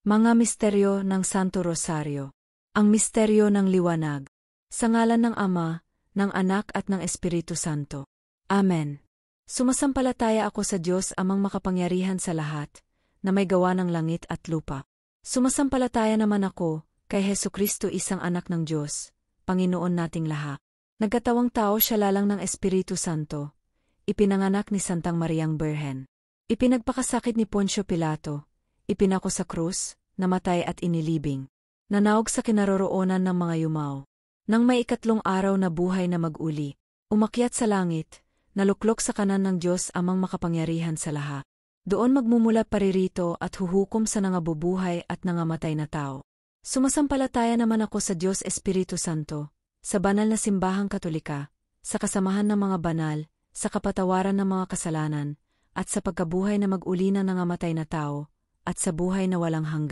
Mga misteryo ng Santo Rosario. Ang misteryo ng liwanag. Sa ngalan ng Ama, ng Anak at ng Espiritu Santo. Amen. Sumasampalataya ako sa Diyos Amang makapangyarihan sa lahat, na may gawa ng langit at lupa. Sumasampalataya naman ako kay Hesukristo, isang anak ng Diyos, Panginoon nating lahat. Nagkatawang tao siya lalang ng Espiritu Santo. Ipinanganak ni Santang Mariang Birhen. Ipinagpakasakit ni Poncio Pilato. Ipinako sa krus, namatay at inilibing. Nanaog sa kinaroroonan ng mga yumao. Nang may ikatlong araw na buhay na mag-uli, umakyat sa langit, naluklok sa kanan ng Diyos Amang makapangyarihan sa lahat. Doon magmumula paririto at huhukom sa nangabubuhay at nangamatay na tao. Sumasampalataya naman ako sa Diyos Espiritu Santo, sa banal na simbahang Katolika, sa kasamahan ng mga banal, sa kapatawaran ng mga kasalanan, at sa pagkabuhay na mag-uli ng nangamatay na tao, at sa buhay na walang hanggan.